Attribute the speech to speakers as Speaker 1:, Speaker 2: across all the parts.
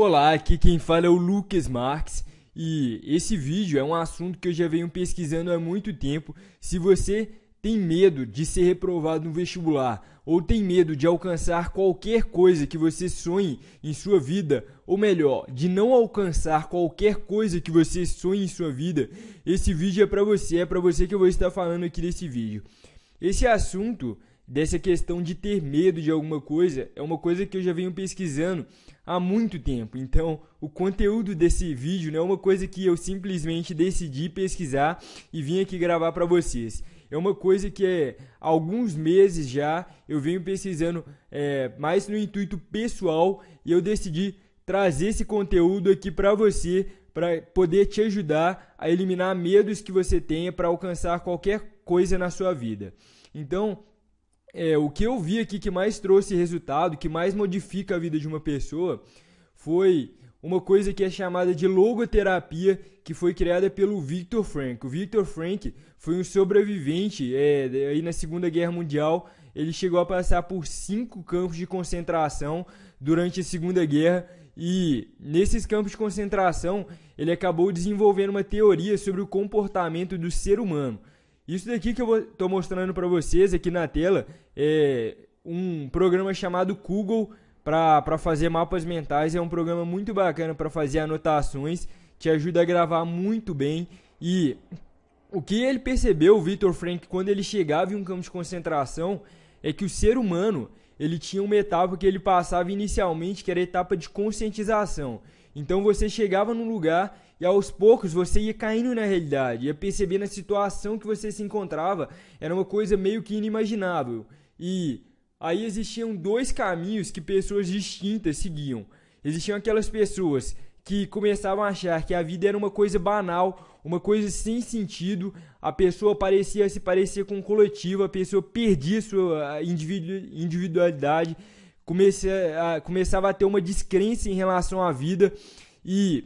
Speaker 1: Olá, aqui quem fala é o Lucas Marques e esse vídeo é um assunto que eu já venho pesquisando há muito tempo. Se você tem medo de ser reprovado no vestibular ou tem medo de alcançar qualquer coisa que você sonhe em sua vida, ou melhor, de não alcançar qualquer coisa que você sonhe em sua vida, esse vídeo é para você que eu vou estar falando aqui nesse vídeo. Esse assunto dessa questão de ter medo de alguma coisa é uma coisa que eu já venho pesquisando há muito tempo. Então, o conteúdo desse vídeo não é uma coisa que eu simplesmente decidi pesquisar e vim aqui gravar para vocês. É uma coisa que há alguns meses já eu venho pesquisando mais no intuito pessoal e eu decidi trazer esse conteúdo aqui para você, para poder te ajudar a eliminar medos que você tenha para alcançar qualquer coisa na sua vida. Então, o que eu vi aqui que mais trouxe resultado, que mais modifica a vida de uma pessoa, foi uma coisa que é chamada de logoterapia, que foi criada pelo Viktor Frankl. O Viktor Frankl foi um sobrevivente aí na Segunda Guerra Mundial. Ele chegou a passar por 5 campos de concentração durante a Segunda Guerra e nesses campos de concentração ele acabou desenvolvendo uma teoria sobre o comportamento do ser humano. Isso daqui que eu estou mostrando para vocês aqui na tela é um programa chamado Google para fazer mapas mentais. É um programa muito bacana para fazer anotações, te ajuda a gravar muito bem. E o que ele percebeu, o Viktor Frankl, quando ele chegava em um campo de concentração, é que o ser humano ele tinha uma etapa que ele passava inicialmente, que era a etapa de conscientização. Então você chegava num lugar e aos poucos você ia caindo na realidade, ia percebendo a situação que você se encontrava, era uma coisa meio que inimaginável. E aí existiam 2 caminhos que pessoas distintas seguiam. Existiam aquelas pessoas que começavam a achar que a vida era uma coisa banal, uma coisa sem sentido, a pessoa se parecia com um coletivo, a pessoa perdia sua individualidade, começava a ter uma descrença em relação à vida e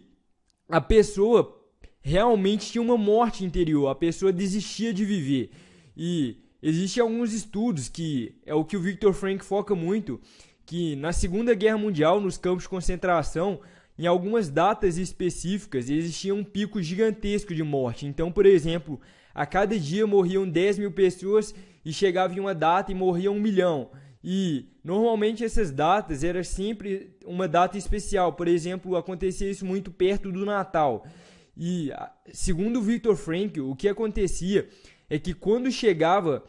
Speaker 1: a pessoa realmente tinha uma morte interior, a pessoa desistia de viver. E existem alguns estudos que é o que o Viktor Frankl foca muito, que na Segunda Guerra Mundial, nos campos de concentração, em algumas datas específicas, existia um pico gigantesco de morte. Então, por exemplo, a cada dia morriam 10 mil pessoas e chegava em uma data e morria 1 milhão. E normalmente essas datas eram sempre uma data especial. Por exemplo, acontecia isso muito perto do Natal. E segundo o Viktor Frankl, o que acontecia é que quando chegava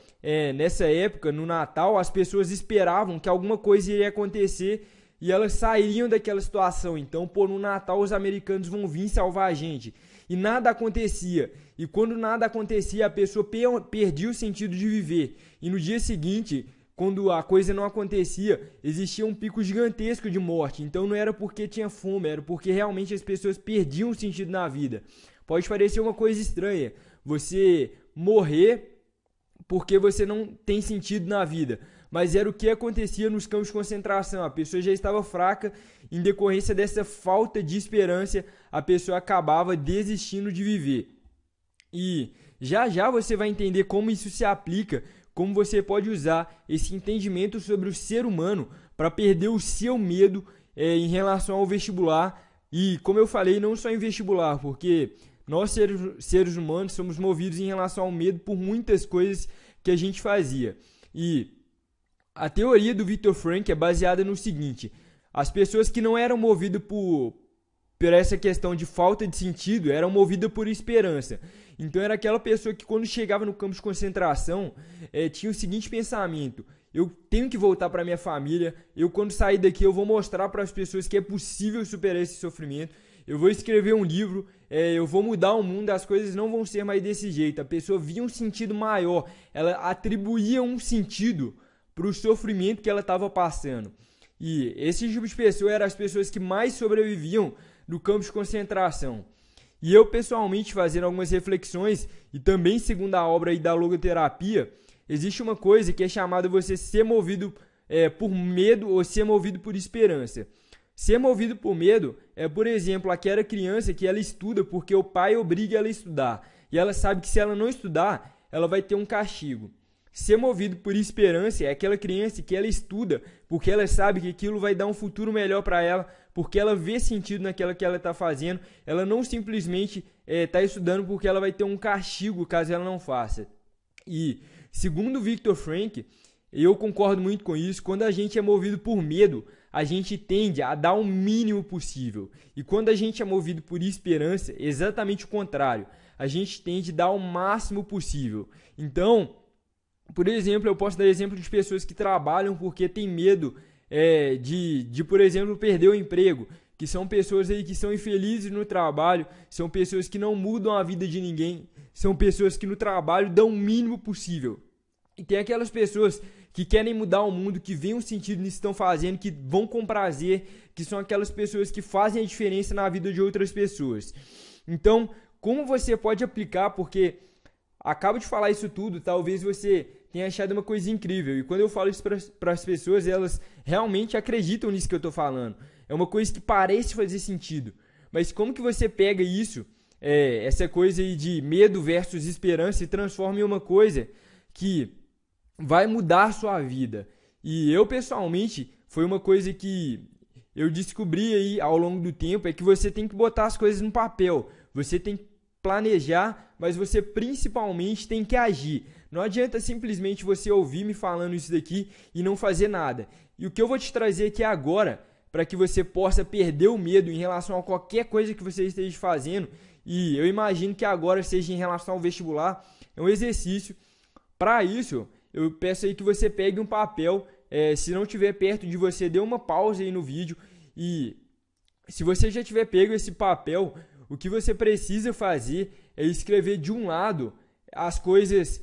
Speaker 1: nessa época, no Natal, as pessoas esperavam que alguma coisa iria acontecer e elas sairiam daquela situação. Então, no Natal os americanos vão vir salvar a gente. E nada acontecia. E quando nada acontecia, a pessoa perdia o sentido de viver. E no dia seguinte, quando a coisa não acontecia, existia um pico gigantesco de morte. Então não era porque tinha fome, era porque realmente as pessoas perdiam o sentido na vida. Pode parecer uma coisa estranha você morrer porque você não tem sentido na vida, mas era o que acontecia nos campos de concentração. A pessoa já estava fraca, em decorrência dessa falta de esperança, a pessoa acabava desistindo de viver. E já já você vai entender como isso se aplica, como você pode usar esse entendimento sobre o ser humano para perder o seu medo em relação ao vestibular. E como eu falei, não só em vestibular, porque nós seres humanos somos movidos em relação ao medo por muitas coisas que a gente fazia. E a teoria do Viktor Frankl é baseada no seguinte: as pessoas que não eram movidas por essa questão de falta de sentido eram movidas por esperança. Então era aquela pessoa que quando chegava no campo de concentração tinha o seguinte pensamento: eu tenho que voltar para minha família, eu quando sair daqui eu vou mostrar para as pessoas que é possível superar esse sofrimento, eu vou escrever um livro, eu vou mudar o mundo, as coisas não vão ser mais desse jeito. A pessoa via um sentido maior, ela atribuía um sentido para o sofrimento que ela estava passando. E esse tipo de pessoa eram as pessoas que mais sobreviviam no campo de concentração. E eu pessoalmente, fazendo algumas reflexões, e também segundo a obra aí da logoterapia, existe uma coisa que é chamada você ser movido por medo ou ser movido por esperança. Ser movido por medo é, por exemplo, aquela criança que ela estuda porque o pai obriga ela a estudar. E ela sabe que se ela não estudar, ela vai ter um castigo. ser movido por esperança é aquela criança que ela estuda porque ela sabe que aquilo vai dar um futuro melhor para ela, porque ela vê sentido naquilo que ela está fazendo. Ela não simplesmente está estudando porque ela vai ter um castigo caso ela não faça. E, segundo Viktor Frankl, eu concordo muito com isso, quando a gente é movido por medo, a gente tende a dar o mínimo possível. E quando a gente é movido por esperança, exatamente o contrário. A gente tende a dar o máximo possível. Então, por exemplo, eu posso dar exemplo de pessoas que trabalham porque têm medo de, por exemplo, perder o emprego. Que são pessoas aí que são infelizes no trabalho, são pessoas que não mudam a vida de ninguém, são pessoas que no trabalho dão o mínimo possível. E tem aquelas pessoas que querem mudar o mundo, que veem um sentido nisso que estão fazendo, que vão com prazer, que são aquelas pessoas que fazem a diferença na vida de outras pessoas. Então, como você pode aplicar, porque acabo de falar isso tudo, talvez você tenha achado uma coisa incrível, e quando eu falo isso para as pessoas, elas realmente acreditam nisso que eu estou falando. É uma coisa que parece fazer sentido, mas como que você pega isso, essa coisa aí de medo versus esperança, e transforma em uma coisa que vai mudar a sua vida? E eu, pessoalmente, foi uma coisa que eu descobri aí ao longo do tempo, é que você tem que botar as coisas no papel, você tem que planejar, mas você principalmente tem que agir. Não adianta simplesmente você ouvir me falando isso daqui e não fazer nada. E o que eu vou te trazer aqui agora, para que você possa perder o medo em relação a qualquer coisa que você esteja fazendo, e eu imagino que agora seja em relação ao vestibular, é um exercício. Para isso, eu peço aí que você pegue um papel, se não estiver perto de você, dê uma pausa aí no vídeo, e se você já tiver pego esse papel, o que você precisa fazer é escrever de um lado as coisas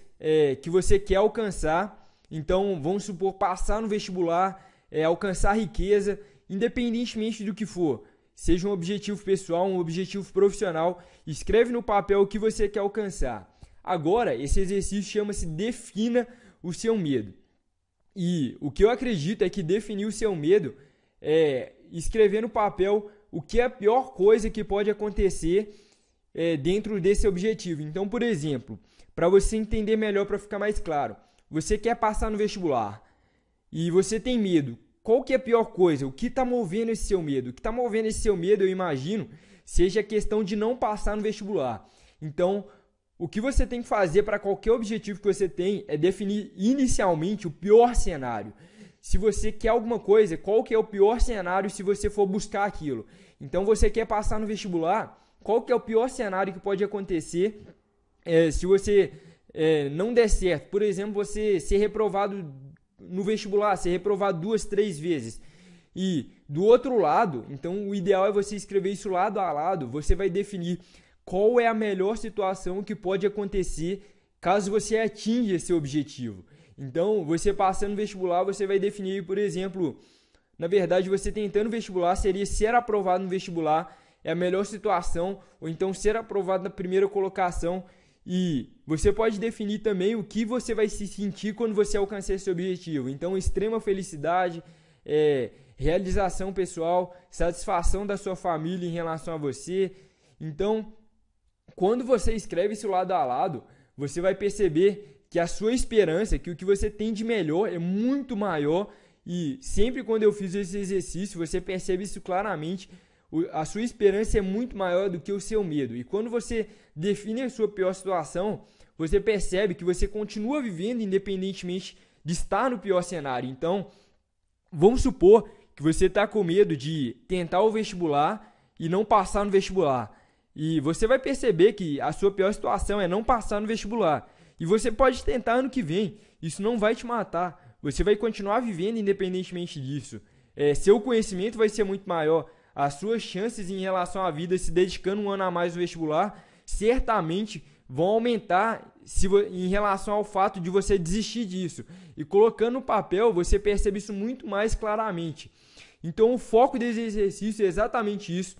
Speaker 1: que você quer alcançar. Então, vamos supor, passar no vestibular, alcançar riqueza, independentemente do que for. Seja um objetivo pessoal, um objetivo profissional, escreve no papel o que você quer alcançar. Agora, esse exercício chama-se Defina o seu medo. E o que eu acredito é que definir o seu medo é escrever no papel o que é a pior coisa que pode acontecer dentro desse objetivo. Então, por exemplo, para você entender melhor, para ficar mais claro, você quer passar no vestibular e você tem medo. Qual que é a pior coisa? O que está movendo esse seu medo? O que está movendo esse seu medo, eu imagino, seja a questão de não passar no vestibular. Então, o que você tem que fazer para qualquer objetivo que você tem é definir inicialmente o pior cenário. Se você quer alguma coisa, qual que é o pior cenário se você for buscar aquilo? Então, você quer passar no vestibular, qual que é o pior cenário que pode acontecer se você não der certo? Por exemplo, você ser reprovado no vestibular, ser reprovado 2, 3 vezes. E do outro lado, então o ideal é você escrever isso lado a lado, você vai definir qual é a melhor situação que pode acontecer caso você atinja esse objetivo. Então, você passando no vestibular, você vai definir, por exemplo, na verdade, você tentando vestibular seria ser aprovado no vestibular, é a melhor situação, ou então ser aprovado na primeira colocação. E você pode definir também o que você vai se sentir quando você alcançar esse objetivo. Então, extrema felicidade, realização pessoal, satisfação da sua família em relação a você. Então, quando você escreve isso lado a lado, você vai perceber que a sua esperança, que o que você tem de melhor é muito maior. E sempre quando eu fiz esse exercício, você percebe isso claramente. A sua esperança é muito maior do que o seu medo. E quando você define a sua pior situação, você percebe que você continua vivendo independentemente de estar no pior cenário. Então, vamos supor que você está com medo de tentar o vestibular e não passar no vestibular. E você vai perceber que a sua pior situação é não passar no vestibular. E você pode tentar ano que vem. Isso não vai te matar. Você vai continuar vivendo independentemente disso. Seu conhecimento vai ser muito maior. As suas chances em relação à vida, se dedicando um ano a mais no vestibular, certamente vão aumentar em relação ao fato de você desistir disso. E colocando no papel, você percebe isso muito mais claramente. Então, o foco desse exercício é exatamente isso.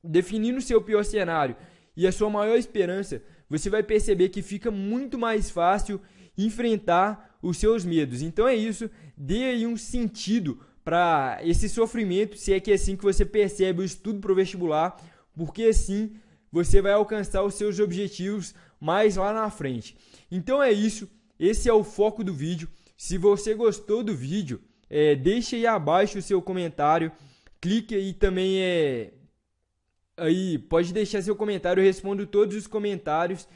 Speaker 1: Definindo o seu pior cenário e a sua maior esperança, você vai perceber que fica muito mais fácil enfrentar os seus medos. Então é isso, dê aí um sentido para esse sofrimento, se é que é assim que você percebe o estudo para o vestibular, porque assim você vai alcançar os seus objetivos mais lá na frente. Então é isso, esse é o foco do vídeo. Se você gostou do vídeo, deixe aí abaixo o seu comentário, clique aí também, aí pode deixar seu comentário, eu respondo todos os comentários,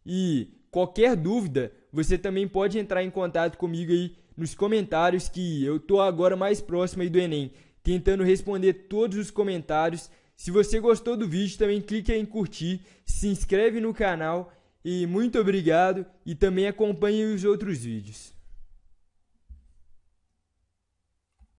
Speaker 1: e qualquer dúvida, você também pode entrar em contato comigo aí nos comentários, que eu tô agora mais próximo aí do Enem, tentando responder todos os comentários. Se você gostou do vídeo, também clique aí em curtir, se inscreve no canal, e muito obrigado, e também acompanhe os outros vídeos.